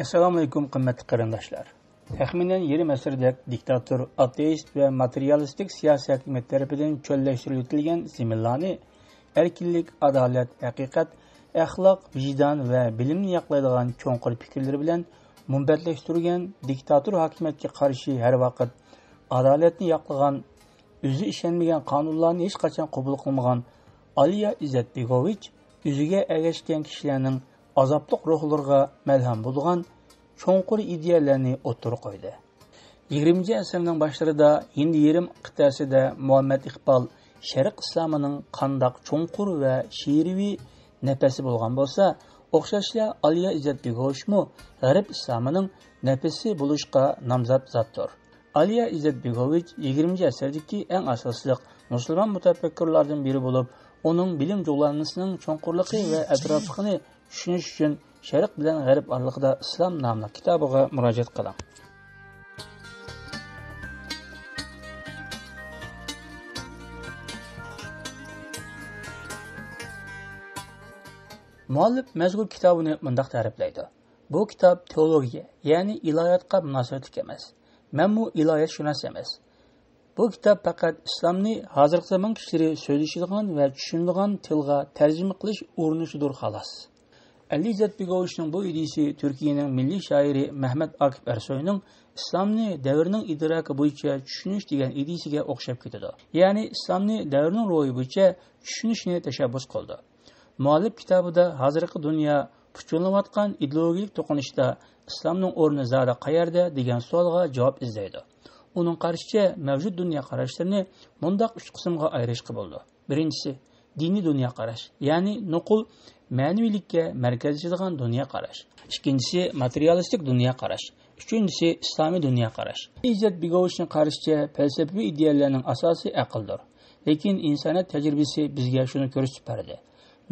Assalomu alaykum qimmatli qarindoshlar. Taxminan yarim asrdek diktator, ateist va materialistik siyosiy hokimiyat tarafidan cho'llashtirilgan ziminlarni erkinlik, adolat, haqiqat, axloq, vijdon va bilimni yoqlaydigan cho'nqur fikrlar bilan munbatlashtirgan diktator hokimiyatga qarshi har vaqt adolatni yoqlagan, o'zi ishonmagan qonunlarni hech qachon qabul qilmagan Aliya Izetbegovich o'ziga ergashgan kishilarning azobli ruhlarga malham bo'lgan cho'nqur ideyalarni o'ttirib qo'ydi. 20-asrning boshlarida Hind yarim qit'asida Muhammad Iqbal Sharq islomining qandoq cho'nqur va she'riy nafasi bo'lgan bo'lsa, o'xshashla Aliya Izetbegovichmi G'arb islomining nafasi bo'lishga nomzod zotdir. Aliya Izetbegovich 20-asrdagi eng asosli musulmon mutafakkirlardan biri bo'lib, uning bilim jo'lanmasining cho'nqurligi va atrofligini tushunish uchun Sharq bilan G'arb oralig'ida Islom nomli kitobiga murojaat qiling. Muallif mazkur kitobini bunday ta'riflaydi. Bu kitob teologiya, ya'ni ilohiyotga munosabatli emas. Menmu ilohiyat emas. Bu kitob faqat islomni hozirgi zamon kishilari so'zlashadigan va tushunadigan tilga tarjima qilish urinishidir xolos. Ali Izetbegovichning bu ideyasi Turkiyaning milliy shoiri Mehmet Akif Ersoyning islomni davrning idroki bo'yicha tushunish degan ideyasiga o'xshab ketadi. Ya'ni islomni davrning ro'yi bo'yicha tushunishni tashabbus qildi. Muallif kitobida hozirgi dunyo puchunlayotgan ideologik to'qinishda islomning o'rni zada qayerda degan savolga javob izlaydi. Uning qarashicha mavjud dunyo qarashlarini mundaq 3 qismga ayirishga bo'ldi. Birinchisi diniy dunyo qarash, ya'ni nuqul ma'naviylikka markazlashadigan dunyo qarash. Ikkinchisi materialistik dunyo qarash. Uchinchisi islomiy dunyo qarash. Izetbegovichning qarashicha falsafiy ideyalarning asosi aqldir. Lekin insoniyat tajribasi bizga shuni ko'rsatib berdi.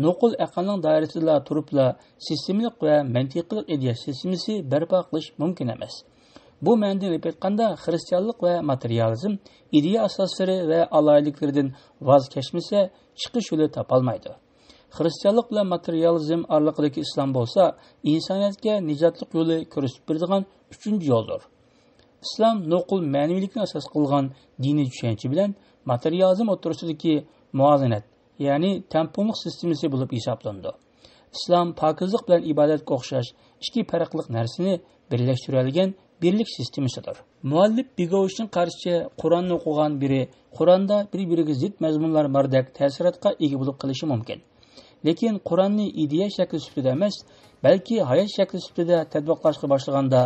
Nuqul aqlning doirasida turibla sistemlik va mantiqiy ideya sistemasi barpo qilish mumkin emas. Bu ma'noda aytganda xristianlik va materializm ideya asoslari va alayliklardan voz kechmasa chiqish yo'li topolmaydi. Xristianlik bilan materializm oraliqidagi islom bo'lsa, insoniyatga nijotlik yo'li ko'rsatib beradigan uchinchi yo'ldir. Islom nuqul ma'naviylikni asos qilgan diniy tushuncha bilan materializm o'rtasidagi muvozanat, ya'ni tengpunglik sistemasi bo'lib hisoblandi. Islom pokizlik bilan ibodatga o'xshash ikki farqli narsani birlashtiradigan birlik sistemasidir. Muallif Begovichning qarashicha Qur'onni o'qigan biri Qur'onda bir-biriga zid mazmunlar bordek ta'sirotga ega bo'lib qolishi mumkin. Lekin Qur'onni ideya shakli sifatida emas, balki hayot shakli sifatida tadbiqlashga boshlaganda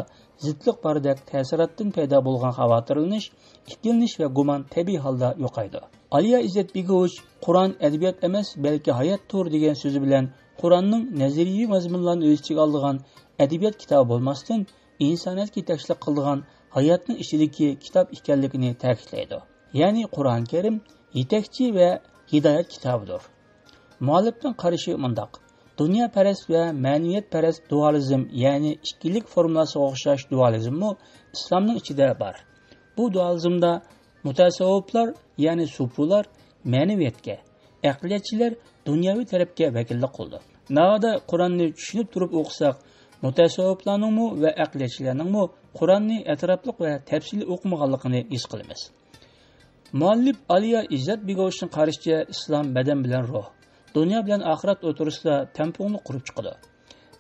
zidlik bordek ta'sirotdan paydo bo'lgan xavotirlanish, ikkilanish va gumon tabiiy holda yo'qaydi. Aliya Izetbegovich Qur'on adabiyot emas, balki hayotdir degan so'zi bilan Qur'onning nazariy mazmunlarini o'z ichiga olgan adabiyot kitobi bo'lmasdan insoniyatga yetakchilik qilgan hayotning ichidagi kitob ekanligini ta'kidlaydi. Ya'ni Qur'on Karim yetakchi va hidoyat kitobidir. Muallifning qarashi mundaq: dunyoparast va ma'naviyatparast dualizm, ya'ni ikkilik formulasiga o'xshash dualizmmi islomning ichida bor. Bu dualizmda mutasavviflar, ya'ni sufilar ma'naviyatga, aqliyatchilar dunyoviy tarafga vakillik qildi. Navoda Qur'onni tushunib turib o'qisak, mutasavviflarningmi va aqliyatchilarningmi Qur'onni atrofli va tafsiliy o'qimaganligini his qilamiz. Muallif Aliya Izetbegovichning qarashicha islom badan bilan ruh, dunyo bilan oxirat o'rtasida tampungni qurib chiqadi.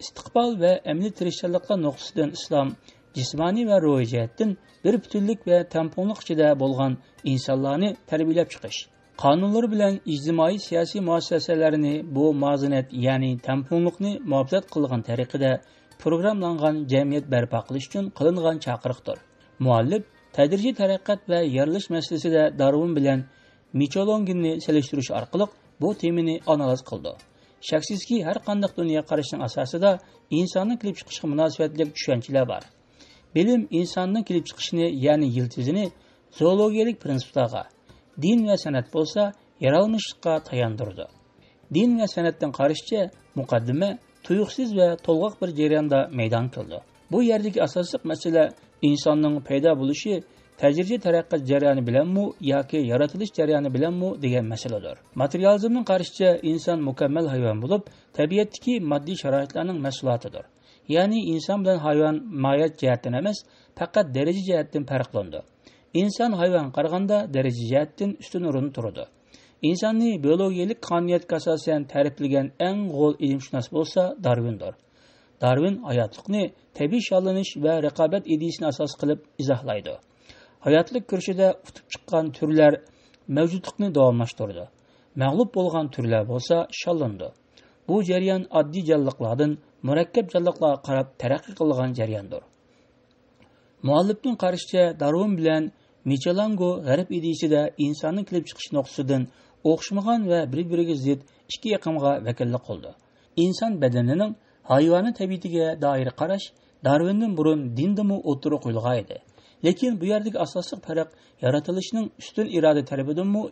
Istiqbol va amaliy tirishchiliklar nuqtasidan islom jismoniy va ruhiy jihatdan bir butunlik va tampunglik ichida bo'lgan insonlarni tarbiyalab chiqish, qonunlar bilan ijtimoiy siyosiy muassasalarini bu muvozanat, ya'ni tampunglikni muhofaza qilgan tariqada programlangan jamiyat barpo qilish uchun qilingan chaqiriqdir. Muallif tadrijiy taraqqiyot va yaralish masalasida Darwin bilan Michelonginni selishtirish orqali bu temani analiz qildi. Shaksizki har qanday dunyo qarashining asosida insonning kelib chiqishiga munosabatli tushunchalar bor. Bilim insonning kelib chiqishini, ya'ni yiltizini zoologiyalik prinsiplarga, din va san'at bo'lsa yaralmishlikqa tayandirdi. Din va san'atdan qarashcha muqaddima tuyuqsiz va to'lg'oq bir jarayonda maydon qildi. Bu yerdagi asosiy masala insonning paydo bo'lishi tajribiy taraqqiyot jarayoni bilanmi yoki yaratilish jarayoni bilanmi degan masaladir. Materializmning qarashicha inson mukammal hayvon bo'lib, tabiatdagi moddiy sharoitlarning mahsulotidir. Ya'ni inson bilan hayvon mohiyat jihatdan emas, faqat daraja jihatdan farqlandi. İnsan hayvonga qaraganda daraja jihatdan ustun o'rinda turadi. İnsonni biologiyalik qonuniyatga asosan ta'riflagan eng qo'l ilmshunos bo'lsa Darwindir. Darwin hayotlikni tabiiy sharlanish va raqobat ideyasini asos qilib izohlaydi. Hayotlik kurshida utib chiqqan turlar mavjudlikni davomlashtirdi. Mag'lub bo'lgan turlar bo'lsa sharlandi. Bu jarayon oddiy jonliqlardan murakkab jonliqlarga qarab taraqqiy qilgan jarayondir. Muallifning qarashicha Darwin bilan Michelango g'arb ideyasida insonning kelib chiqish nuqtasidan o'xshamagan va bir-biriga zid ikki aqimga vakillik qildi. İnson badanining hayvoniy tabiatiga doir qarash Darwindan burun dindimi o'tirib qo'yilgan edi. Lekin bu yerdagi asosiy farq yaratilishning ustun iroda tarafidanmi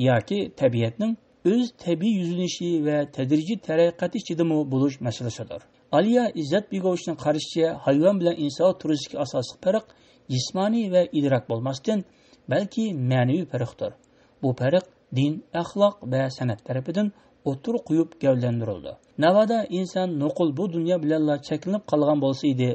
yoki tabiatning o'z tabiiy yuzlanishi va tadrijiy taraqqiyoti ichidami bo'lish masalasidir. Aliya İzzat Begovichning qarashicha hayvon bilan inson o'rtasidagi asosiy farq jismoniy va idrok bo'lmasdan, balki ma'naviy farqdir. Bu farq din, axloq va san'at tarafidan o'tir qo'yib gavlandirildi. Navoda inson nuqul bu dunyo bilanla cheklanib qolgan bo'lsa edi,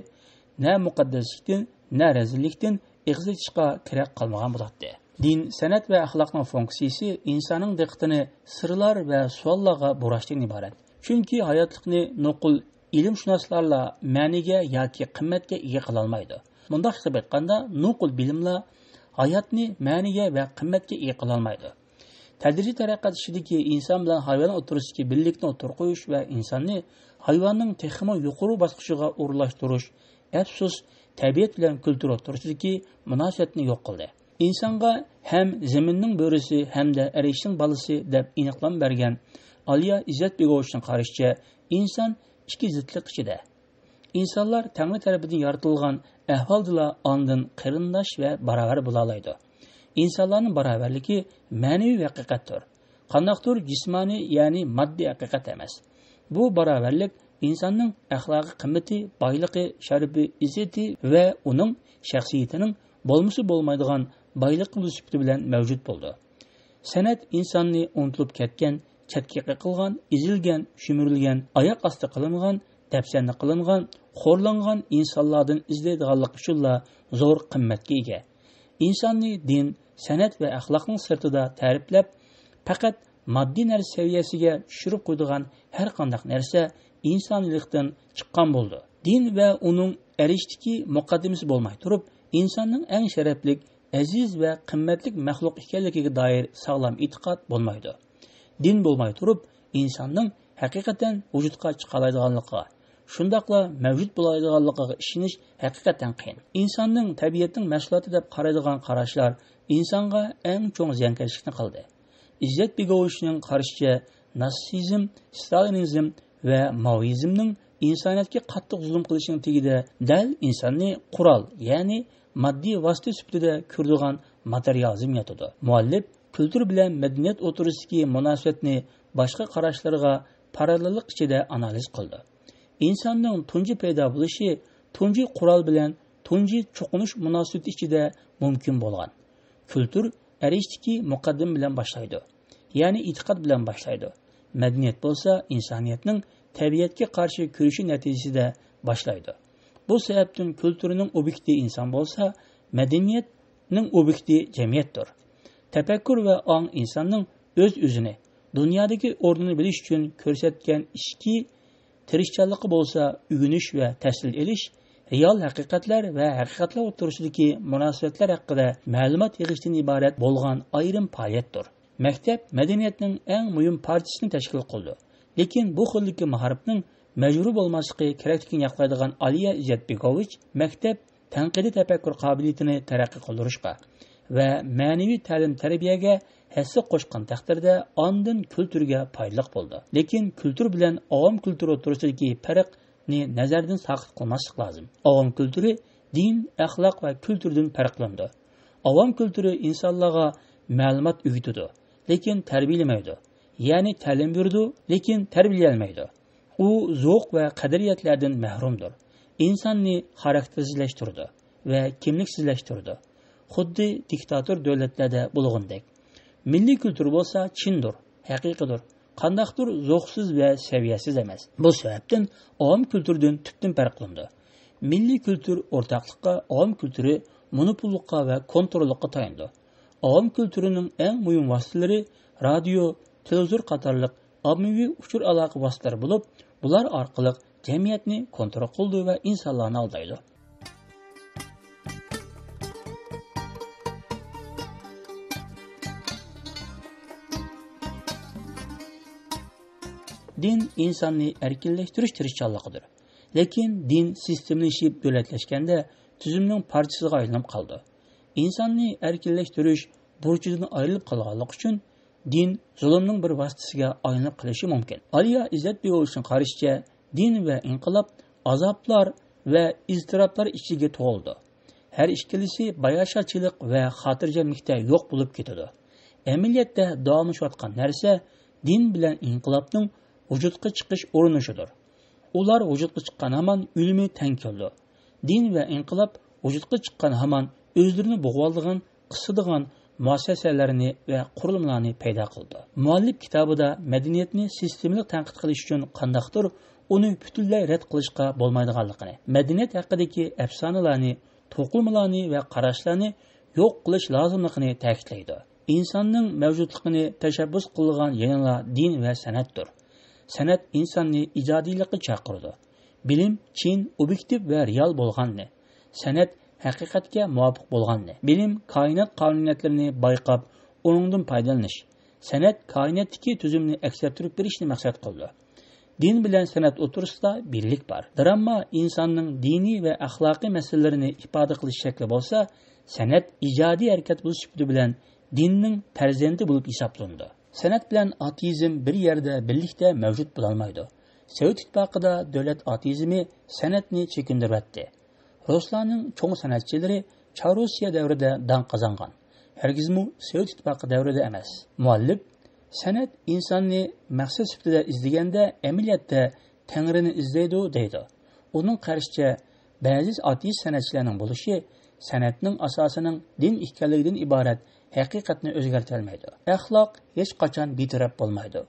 na muqaddaslikdan, na razillikdan ig'zi chiqqa kerak qolmagan bo'ladi. Din, san'at va axloqning funksiyasi insonning diqqatini sirlar va savollarga burashdan iborat. Chunki hayotlikni nuqul ilmshunoslarla ma'niga yoki qimmatga ega qila olmaydi. Bundaq qilib aytganda, nuqul bilimlar hayotni ma'niga va qimmatga ega qila olmaydi. Tadrijiy taraqqiyot ishidagi inson bilan hayvon o'tirisidagi birlikni o'tir qo'yish va insonni hayvonning texmo yuqori bosqichiga o'rlashtirish, afsus, tabiat bilan kultur o'tirisidagi munosabatni yo'q qildi. İnsonga ham zaminning bo'risi hamda arishning bolasi deb aniqlam bergan Aliya İzzat Begovichning qarashicha inson ikki zidlik ichida. İnsonlar Tangri tarafidan yaratilgan ahvoldila ondan qarindosh va barobar bo'la oladi. İnsanlarning barobarligi ma'naviy haqiqatdir. Qandaqdir jismoniy, ya'ni moddiy haqiqat emas. Bu barobarlik insonning axloqiy qimmati, boyligi, sharafi, izzati va uning shaxsiyatining bo'lmasi bo'lmaydigan boylik sifati bilan mavjud bo'ldi. San'at insonni unutilib ketgan, chetga qilgan, ezilgan, shumirilgan, oyoq osti qilingan, dafsanni qilingan, xo'rlangan insonlardan izlaydiganlik uchunla zo'r qimmatga ega. İnsonni din, san'at va axloqning sirtida ta'riflab, faqat moddiy narsa saviyasiga tushirib qo'ydigan har qanday narsa insoniylikdan chiqqan bo'ldi. Din va uning erishdiki muqaddimasi bo'lmay turib, insonning eng sharafli, aziz va qimmatli maxluq ekanligiga doir sog'lom e'tiqod bo'lmaydi. Din bo'lmay turib, insonning haqiqatan vujudga chiqa oladiganligiga, shundaqla mavjud bo'ladiganligiga ishonish haqiqatan qiyin. İnsonning tabiatning mahsuloti deb qaraydigan qarashlar insonga eng cho'ng ziyonkashlikni qildi. İzzat Begovichning qarashicha natsizm, stalinizm va maoizmning insoniyatga qattiq zulm qilishining tagida dal insonni qurol, ya'ni moddiy vosita sifatida ko'radigan materializm yotadi. Muallif kultur bilan madaniyat o'tirisidagi munosabatni boshqa qarashlarga parallellik ichida analiz qildi. İnsonning tunji paydo bo'lishi tunji qurol bilan tunji cho'qinish munosabati ichida mumkin bo'lgan. Kultur arishtiki muqaddim bilan boshlaydi, ya'ni e'tiqod bilan boshlaydi. Madaniyat bo'lsa insoniyatning tabiatga qarshi kurashi natijasida boshlaydi. Bu sababdan kulturining obyekti inson bo'lsa, madaniyatning obyekti jamiyatdir. Tafakkur va ong insonning o'z-o'zini, dunyodagi o'rnini bilish uchun ko'rsatgan ishki tirishchanligi bo'lsa, o'rganish va tahsil olish, real haqiqatlar va haqiqatlar o'rtasidagi munosabatlar haqida ma'lumot yig'ishdan iborat bo'lgan ayrim faoliyatdir. Maktab madaniyatning eng muhim parchasini tashkil qildi. Lekin bu xillikki mahoratning majburiy bo'lmasligi kerakligini yaqlaydigan Aliya İzzat Begovich maktab tanqidiy tafakkur qobiliyatini taraqqiy qildirishga va ma'naviy ta'lim-tarbiyaga hissa qo'shgan taqdirda ondan kulturga foydali bo'ldi. Lekin kultur bilan avom kulturi o'rtasidagi farqni nazardan saqit qilmaslik lozim. Avom kulturi din, axloq va kulturdan farqlanadi. Avom kulturi insonlarga ma'lumot o'rgatadi, lekin tarbiyalamaydi. Ya'ni ta'lim berdi, lekin tarbiyalmaydi. U zavq va qadriyatlardan mahrumdir. İnsonni xaraktersizlashtirdi va kimliksizlashtirdi. Xuddi diktator davlatlarda bo'lgandek. Milliy kultur bo'lsa chindir, haqiqidir, qandaqdir zo'qsiz va saviyasiz emas. Bu sababdan avam kültürdən tüptün farq qılındı. Milliy kültür o'rtaqlıqqa, avam kültürü monopolluqqa va kontrolluqqa tayandı. Avam kültürünün eng mühim vositalari radio, televizor qatorliq ommaviy uchur aloqa vositalari bo'lib, bular orqali jamiyatni kontrol qildi va insonlarni aldaydi. Din insonni erkinlashtirish tirishchanligidir. Lekin din sistemlashib davlatlashganda tuzumning parchasiga aylanib qoldi. İnsonni erkinlashtirish burchidan ayrilib qolganligi uchun din zulmning bir vositasiga aylanib qolishi mumkin. Aliya İzzet Beyoğlu'nun qarashicha din va inqilob azoblar va iztiroblar ichiga to'ldi. Har ikkilisi bayashachilik va xotirjamlikda yo'q bo'lib ketadi. Amaliyotda davomlashayotgan narsa din bilan inqilobning vujudga chiqish urinishidir. Ular vujudga chiqqan hamon o'limi teng keldi. Din va inqilob vujudga chiqqan hamon o'zlarini bo'g'oldigan, qisadigan muassasalarni va qurilmalarni paydo qildi. Muallif kitobida madaniyatni sistemli tanqid qilish uchun qandaqdir uni butunlay rad qilishga bo'lmaydiganligini, madaniyat haqidagi afsonalarni, to'qilmalarni va qarashlarni yo'q qilish lozimligini ta'kidlaydi. İnsanning mavjudligini tashabbus qilgan yana din va san'atdir. San'at insonni ijodiylikka chaqirdi. Bilim chin, obyektiv va real bo'lganni. San'at haqiqatga muvofiq bo'lganni. Bilim koinot qonuniyatlarini bayqab, uningdan foydalanish. San'at koinotdagi tuzumni aks ettirib berishni maqsad qildi. Din bilan san'at o'tirisida birlik bor. Drama insonning diniy va axloqiy masalalarini ifoda qilish shakli bo'lsa, san'at ijodiy harakat bo'lish bilan dinning farzandi bo'lib hisoblandi. San'at bilan ateizm bir yerda birlikda mavjud bo'lolmaydi. Sovet ittifoqida davlat ateizmi san'atni chekindiribdi. Ruslarning cho'ng san'atchilari Chaurusiya davrida dan qozongan. Hargizmi Sovet ittifoqi davrida emas. Muallif san'at insonni maqsad sifatida izlaganda amaliyotda Tangrini izlaydi deydi. Uning qarashicha ba'zi ateist san'atchilarning bo'lishi san'atning asosining din ekanligidan iborat haqiqatni o'zgartira olmaydi. Axloq hech qachon betaraf bo'lmaydi.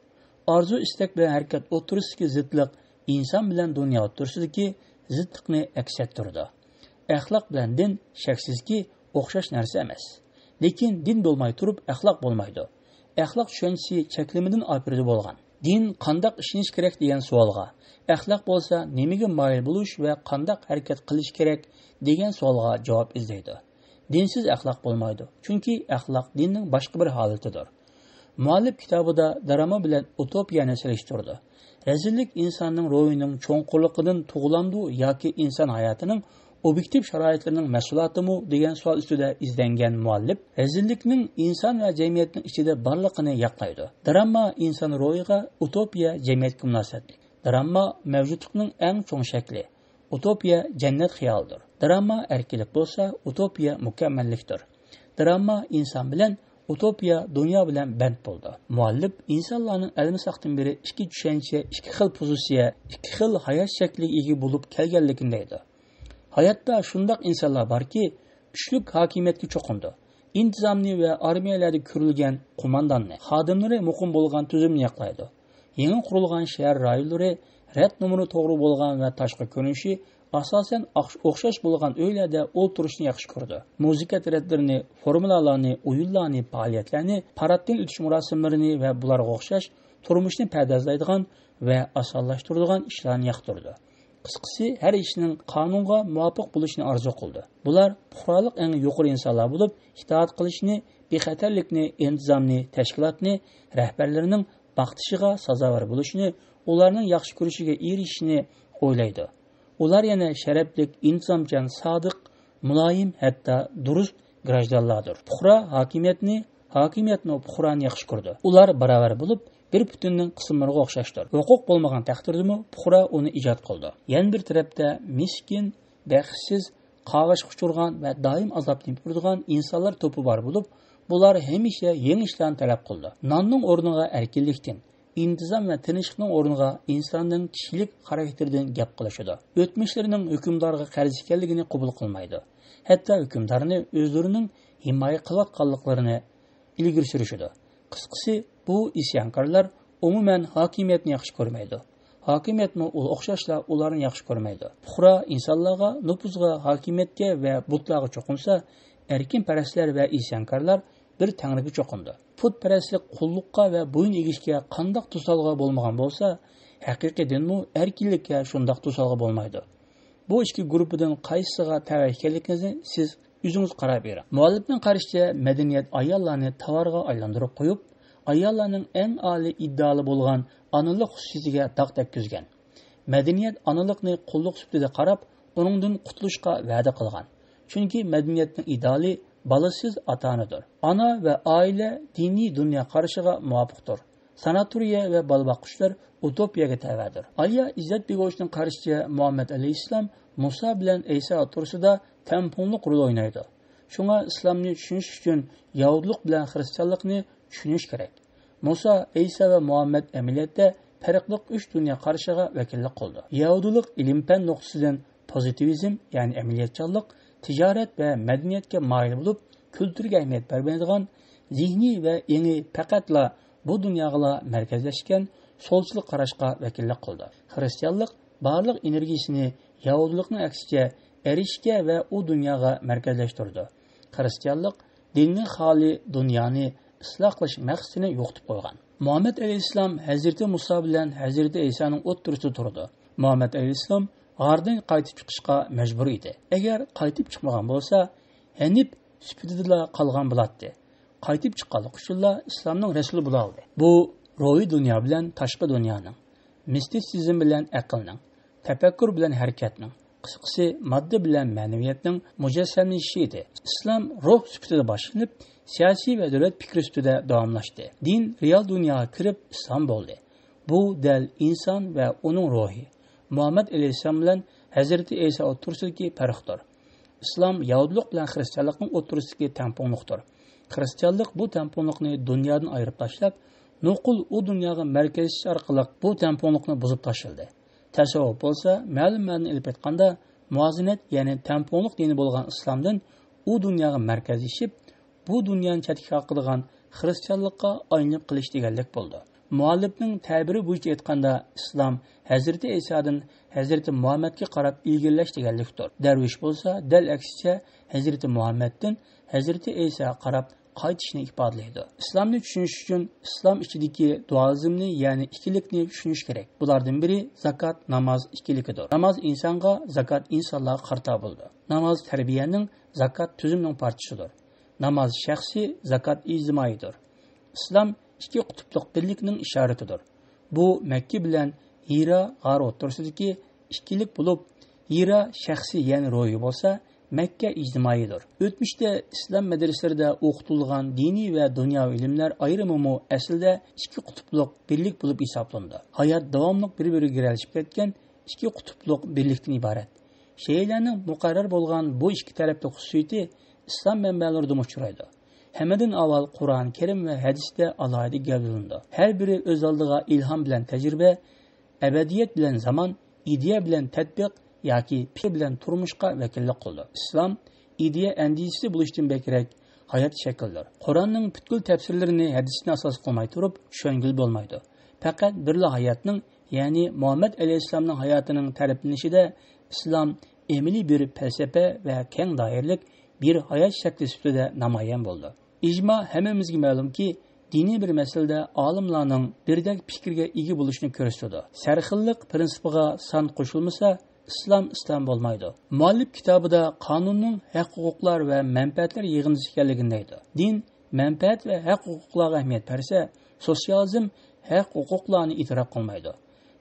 Orzu istak bilan harakat o'tirisidagi zidlik inson bilan dunyo o'tirisidagi zidlikni aks ettirdi. Axloq bilan din shaksizki o'xshash narsa emas. Lekin din bo'lmay turib axloq bo'lmaydi. Axloq tushunchasi cheklimidan obridi bo'lgan. Din qandoq ishinish kerak degan savolga, axloq bo'lsa nimaga moyil bo'lish va qandoq harakat qilish kerak degan savolga javob izlaydi. Dinsiz axloq bo'lmaydi. Chunki axloq dinning boshqa bir holatidir. Muallif kitobida drama bilan utopiyani selishtirdi. Rezillik insonning ruhining cho'nqurligidan tug'ilandi yoki inson hayotining obyektiv sharoitlarining mas'uliyatimi degan savol ustida izlangan muallif rezillikning inson va jamiyatning ichida borligini yaqlaydi. Drama inson ruhiga, utopiya jamiyatga munosabatli. Drama mavjudlikning eng cho'ng shakli. Utopiya jannat xiyolidir. Drama erkinlik bo'lsa, utopiya mukammallikdir. Drama inson bilan, utopiya dunyo bilan band bo'ldi. Muallif insonlarning almisaqdan beri ikki tushuncha, ikki xil pozitsiya, ikki xil hayot shakliga ega bo'lib kelganligini deydi. Hayotda shundoq insonlar borki, kuchlik hokimiyatga cho'qindi. Intizomni va armiyalarda ko'rilgan qo'mondonni, xodimlari muqim bo'lgan tuzumni yaqlaydi. Yangi qurilgan shahar rayonlari rad nomeri to'g'ri bo'lgan va tashqi ko'rinishi asosan o'xshash bo'lgan uylarda o'tirishni yaxshi ko'rdi. Muzika taraddlarini, formulalarni, o'yinlarni, faoliyatlarni, paraddan o'tish marosimlarini va bularga o'xshash turmushni pardozlaydigan va osonlashtiradigan ishlarni yoqtirdi. Qisqasi, har ishning qonunga muvofiq bo'lishini orzu qildi. Bular puxrolik eng yuqori insonlar bo'lib, itoat qilishni, bexatarlikni, intizomni, tashkilotni, rahbarlarining baxtishiga sazovor bo'lishini, ularning yaxshi ko'rishiga erishishni o'ylaydi. Ular yana sharaflik, intizomchan, sodiq, muloyim, hatto durust grajdanlardir. Puxra hokimiyatni puxrani yaxshi ko'rdi. Ular barobar bo'lib, bir butunning qismlariga o'xshashdir. Huquq bo'lmagan taqdirdami, puxra uni ijod qildi. Yana bir tarafda miskin, baxtsiz, qog'osh quchurgan va doim azoblanib turgan insonlar to'pi bor bo'lib, bular hamisha yangi ishlarni talab qildi. Nonning o'rniga erkinlikdan, intizom va tinchlikning o'rniga insonning kishilik xarakteridan gap qilishadi. O'tmishlarining hukmdorga qarz ekanligini qabul qilmaydi. Hatto hukmdorni o'zlarining himoya qilayotganliklarini ilgari surishadi. Qisqasi, bu isyonkorlar umuman hokimiyatni yaxshi ko'rmaydi. Hokimiyatni o'xshashla ularni yaxshi ko'rmaydi. Puhra insonlarga, nupuzga, hokimiyatga va butlarga cho'qinsa, erkinparastlar va isyankorlar bir tangriga cho'qindi. Putparastlik qulluqqa va bo'yin egishga qandoq to'salg'a bo'lmagan bo'lsa, haqiqiy dinmi erkinlikka shundoq to'salg'a bo'lmaydi. Bu ikki guruhdan qaysisiga tava ekanligingizni siz o'zingiz qarab bering. Muallifning qarashicha madaniyat ayollarni tovarga aylantirib qo'yib, ayollarning eng oliy iddaoli bo'lgan onalik xususiyatiga dog' tekkizgan. Madaniyat onalikni qulluq sifatida qarab, uningdan qutulishga va'da qilgan. Chunki madaniyatning ideali balasiz ota-onadir. Ona va oila diniy dunyo qarashiga muvofiqdir. Sanatoriya va bola boqishlar utopiyaga tavadir. Aliya İzzet Begovichning qarashicha Muhammad alayhissalom Musa bilan Isa o'rtasida tamponlik rol o'ynaydi. Shunga islomni tushunish uchun yahudilik bilan xristianlikni tushunish kerak. Musa, Isa va Muhammad amaliyotda farqli 3 dunyo qarshiga vakillik qildi. Yahudilik ilm-fan nuqtasidan pozitivizm, ya'ni amaliyotchanlik, tijorat va madaniyatga moyil bo'lib, kulturga ahamiyat bermaydigan, zihniy va yangi faqatla bu dunyoga markazlashgan solchilik qarashga vakillik qildi. Xristianlik barliq energiyasini yahudilikning aksiga erishga va u dunyoga markazlashtirdi. Xristianlik dinning xoli dunyoni isloh qilish maqsadini yo'qotib qo'ygan. Muhammad alayhissalom Hazrati Musa bilan Hazrati Isoning o'ttirisida turdi. Muhammad alayhissalom g'ardan qaytib chiqishga majbur edi. Agar qaytib chiqmagan bo'lsa, Hanif sifatida qolgan bo'ladi. Qaytib chiqqanlik uchun islomning rasuli bo'ladi. Bu ruhiy dunyo bilan tashqi dunyoning, mistitsizm bilan aqlning, tafakkur bilan harakatning, qisqasi modda bilan ma'naviyatning mujassamlashishi edi. Islom ruh sifatida boshlanib, siyosiy va davlat fikri ustida davomlashdi. Din real dunyoga kirib islom bo'ldi. Bu dal inson va uning ruhi. Muhammad alayhissalom bilan Hazrati Isa o'rtasidagi farqdir. Islom yahudilik bilan xristianlikning o'rtasidagi tamponlikdir. Xristianlik bu tamponlikni dunyodan ayirib tashlab, nuqul u dunyoga markazlash orqali bu tamponlikni buzib tashladi. Tasavvuf bo'lsa, ma'lum ma'noda ilib aytganda, muvazinat, ya'ni tamponlik dini bo'lgan islomdan u dunyoga markazlashib, bu dunyoni chetga qilgan xristianlikqa aylanib qilish deganlik bo'ldi. Muallifning ta'biri bo'yicha aytganda, islom Hazrati Isodan Hazrati Muhammadga qarab ilgirlash deganlikdir. Darvish bo'lsa, dal aksicha Hazrati Muhammaddan Hazrati Iso qarab qaytishni ifodalaydi. Islomni tushunish uchun islom ichidagi dualizmni, ya'ni ikkilikni tushunish kerak. Bulardan biri zakat, namoz ikkiligidir. Namoz insonga, zakat insonlarga qarta bo'ldi. Namoz tarbiyaning, zakat tuzumning parchasidir. Namoz shaxsiy, zakat ijtimoiydir. Islom ikki qutblik birlikning ishoratidir. Bu Makka bilan Hira g'ar o'rtasidagi ikkilik bo'lib, Hira shaxsiy, ya'ni ruhiy bo'lsa, Makka ijtimoiydir. O'tmishda islom madrasalarida o'qitilgan diniy va dunyoviy ilmlar ayrimi aslida ikki qutblik birlik bo'lib hisoblandi. Hayot davomli bir-biriga giralishib ketgan ikki qutblik birlikdan iborat. Sheylarning muqarrar bo'lgan bu ikki tarafli xususiyati islom manbalarida uchraydi. Hammadan avval Qur'on Karim va hadisda alohida gavdalandi. Har biri o'z oldiga ilhom bilan tajriba, abadiyat bilan zamon, ideya bilan tatbiq yoki fikr bilan turmushga vakillik qildi. Islom ideya andishasi bo'lishdan bekerak hayot shaklidir. Qur'onning butkul tafsirlarini hadisni asos qilmay turib tushungil bo'lmaydi. Faqat birla hayotning, ya'ni Muhammad alayhissalomning hayotining ta'riflanishida islom emili bir falsafa va keng doiralik bir hayot shakli sifatida namoyon bo'ldi. İcma hammamizga ma'lumki, diniy bir masalada olimlarning birdek fikrga ega bo'lishini ko'rsatdi. Sarxillik prinsipiga son qo'shilmasa, islom bo'lmaydi. Muallif kitobida qonunning haq-huquqlar va manfaatlar yig'indisi ekanligini aytdi. Din manfaat va haq-huquqlarga ahamiyat bersa, sotsializm haq-huquqlarni e'tirof qilmaydi.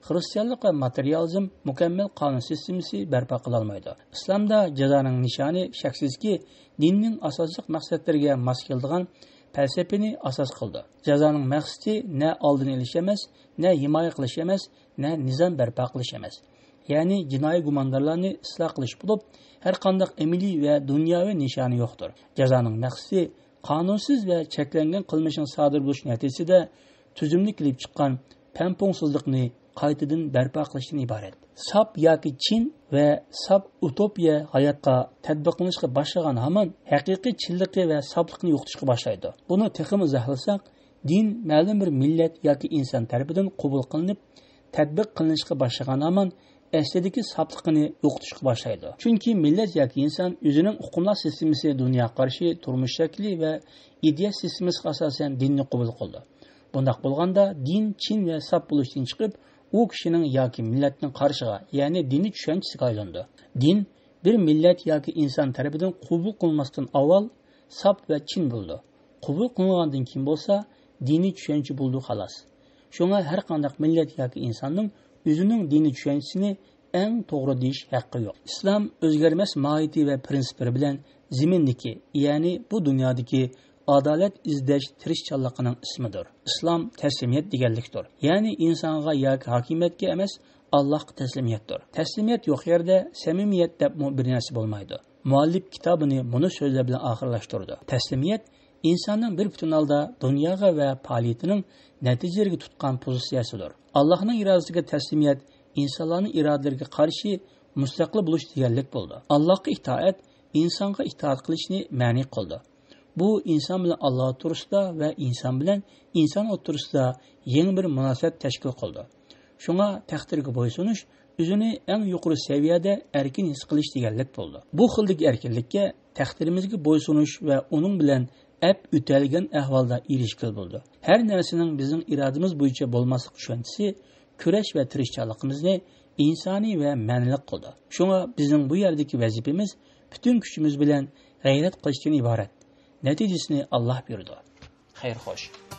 Xristianlik va materializm mukammal qonun sistemasi barpo qila olmaydi. Islomda jazoning nishoni shaksizki, dinning asosiy maqsadlariga mos keladigan falsafani asos qildi. Jazoning maqsadi na oldin olish emas, na himoya qilish emas, na nizom barpo qilish emas. Ya'ni jinoiy gumondorlarni isloh qilish bo'lib, har qanday amaliy va dunyoviy nishoni yo'qdir. Jazoning maqsadi qonunsiz va cheklangan qilmishning sodir bo'lish natijasida tuzumli kelib chiqqan pampongsizlikni qaytadan barpo qilishdan iborat. Sap yoki chin va sap utopiya hayotga tatbiqlanishga boshlagan hamon haqiqiy chinligi va saplikni yo'qotishga boshlaydi. Buni texmi izohlasak, Din ma'lum bir millat yoki inson tarafidan qabul qilinib, tatbiq qilinishga boshlagan amon aslidagi soplig'ini yo'qotishga boshlaydi. Chunki millat yoki inson o'zining huquqlar sistemasi, dunyoga qarshi turmush shakli va ideya sistemasiga asosan dinni qabul qildi. Bundaq bo'lganda din chin va sop bo'lishdan chiqib, u kishining yoki millatning qarshiga, ya'ni diniy tushunchasiga aylandi. Din bir millat yoki inson tarafidan qabul qilinmasdan avval sop va chin bo'ldi. Qabul qilingandan keyin bo'lsa, diniy tushuncha bo'ldi xolos. Shunga har qanday millat yoki insonning o'zining diniy tushunchasini eng to'g'ri deyish haqqi yo'q. Islom o'zgarmas mohiyati va prinsiplari bilan zimindagi, ya'ni bu dunyodagi adolat izlash tirishchanligining ismidir. Islom taslimiyat deganlikdir. Ya'ni insonga yoki hokimiyatga emas, Allohga taslimiyatdir. Taslimiyat yo'q yerda samimiyat deb bir narsa bo'lmaydi. Muallif kitobini buni so'zlar bilan oxirlashtirdi. Taslimiyat insonning bir butun holda dunyoga va faoliyatining natijalariga tutgan pozitsiyasidir. Allohning irodasiga taslimiyat insonlarning irodalariga qarshi mustaqil bo'lish deganlik bo'ldi. Allohga itoat insonga itoat qilishni ma'ni qildi. Bu inson bilan Alloh o'rtasida va inson bilan inson o'rtasida yangi bir munosabat tashkil qildi. Shunga taqdirga bo'ysunish o'zini eng yuqori saviyada erkin his qilish deganlik bo'ldi. Bu xildagi erkinlikka taqdirimizga bo'ysunish va uning bilan o'talgan ahvolda erishkil bo'ldi. Har narsaning bizning irodamiz bo'yicha bo'lmaslik tushunchasi kurash va tirishchanligimizni insoniy va ma'niliq qildi. Shunga bizning bu yerdagi vazifamiz butun kuchimiz bilan g'ayrat qilishdan iborat. Natijasini Alloh berdi. Xayr xo'sh.